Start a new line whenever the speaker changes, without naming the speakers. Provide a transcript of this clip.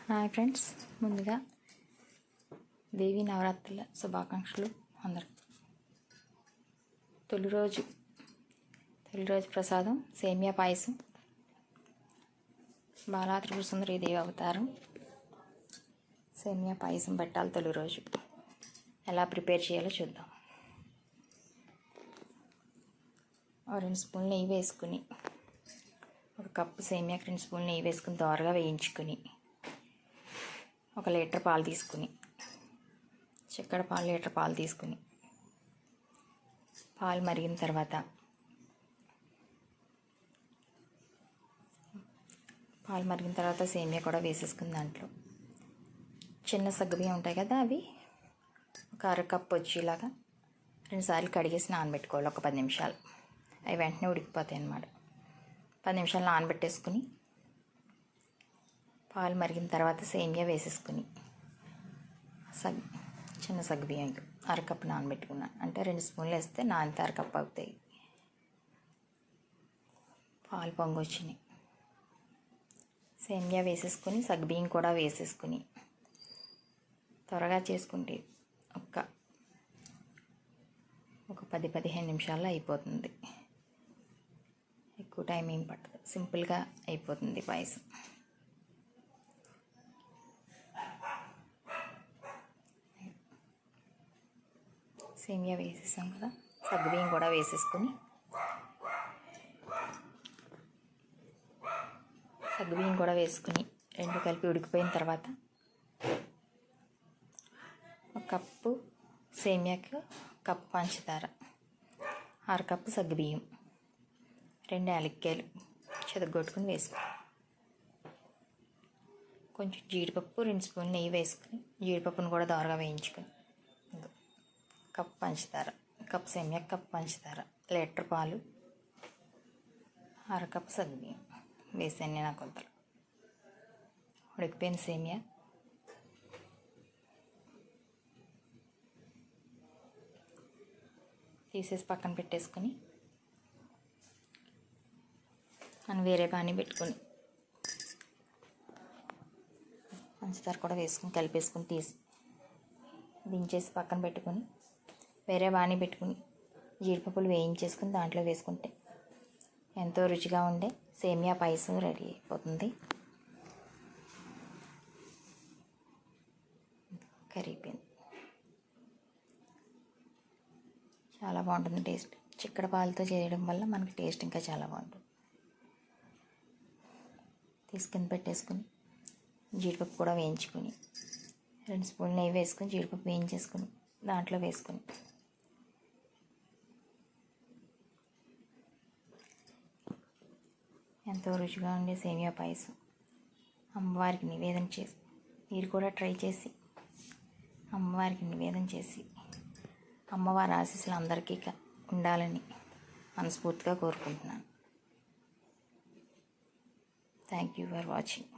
Hi friends, ముందుగా దేవీ నవరాత్రుల శుభాకాంక్షలు అందరికి. తొలి రోజు ప్రసాదం సేమియా పాయసం, బాలా త్రిపుర సుందరి దేవి అవతారం సేమియా పాయసం పెట్టాలి. తొలి రోజు ఎలా ప్రిపేర్ చేయాలో చూద్దాం. 2 స్పూన్లు నెయ్యి వేసుకుని, 1 కప్పు సేమియాకి 2 స్పూన్లు నెయ్యి వేసుకుని దోరగా వేయించుకుని, 1 లీటర్ పాలు తీసుకుని, చక్కెర పాలు లీటర్ పాలు తీసుకుని, పాలు మరిగిన తర్వాత సేమియా కూడా వేసేసుకుని, దాంట్లో చిన్న సగ్గుబియ్యం ఉంటాయి కదా, అవి 1 అర కప్పు వచ్చేలాగా 2 సార్లు కడిగేసి నానబెట్టుకోవాలి. 10 నిమిషాలు. అవి వెంటనే ఉడికిపోతాయి అన్నమాట. 10 నిమిషాలు నానబెట్టేసుకుని, పాలు మరిగిన తర్వాత సేమియా వేసేసుకుని, చిన్న సగ్గుబియ్యం 1 అర కప్పు నానబెట్టుకున్నాను. అంటే 2 స్పూన్లు వేస్తే నానితే 1 కప్పు అవుతాయి. పాలు పొంగొచ్చినాయి. సేమియా వేసేసుకుని, సగ్గుబియ్యం కూడా వేసేసుకుని త్వరగా చేసుకుంటే ఒక 10-15 నిమిషాల్లో అయిపోతుంది. ఎక్కువ టైం ఏం పట్టదు. సింపుల్గా అయిపోతుంది పాయసం. సేమియా వేసేసాం కదా, సగ్గుబియ్యం కూడా వేసేసుకుని, రెండు కలిపి ఉడికిపోయిన తర్వాత 1 కప్పు సేమియాకి 1 కప్పు పంచదార, 1/2 కప్పు సగ్గుబియ్యం, 2 యాలక్కాయలు చెదగొట్టుకుని వేసుకుని, కొంచెం జీడిపప్పు, 2 స్పూన్లు నెయ్యి వేసుకుని జీడిపప్పును కూడా దోరగా వేయించుకుని, 1 కప్పు పంచదార, 1 కప్పు సేమియా, 1 కప్పు పంచదార, లీటర్ పాలు, 1/2 కప్పు సగ్గుబియ్యం వేసాను నేను. కొలతలు ఉడికిపోయిన సేమియా తీసేసి పక్కన పెట్టేసుకుని, మనం వేరే బాణీ పెట్టుకుని పంచదార కూడా వేసుకుని కలిపేసుకుని దించేసి పక్కన పెట్టుకుని, వేరే బాణీ పెట్టుకుని జీడిపప్పులు వేయించేసుకుని దాంట్లో వేసుకుంటే ఎంతో రుచిగా ఉండే సేమియా పాయసం రెడీ అయిపోతుంది. కరిగిపోయింది. చాలా బాగుంటుంది టేస్ట్. చిక్కడి పాలతో చేయడం వల్ల మనకి టేస్ట్ ఇంకా చాలా బాగుంటుంది. తీసుకుని పెట్టేసుకుని జీడిపప్పు కూడా వేయించుకుని, 2 స్పూన్లు నెయ్యి వేసుకుని జీడిపప్పు వేయించేసుకుని దాంట్లో వేసుకుని, ఎంతో రుచిగా ఉండే సేమియా పాయసం అమ్మవారికి నివేదన చేసి, మీరు కూడా ట్రై చేసి అమ్మవారికి నివేదన చేసి అమ్మవారి ఆశీస్సులు అందరికీ ఉండాలని మనస్ఫూర్తిగా కోరుకుంటున్నాను. Thank you for watching.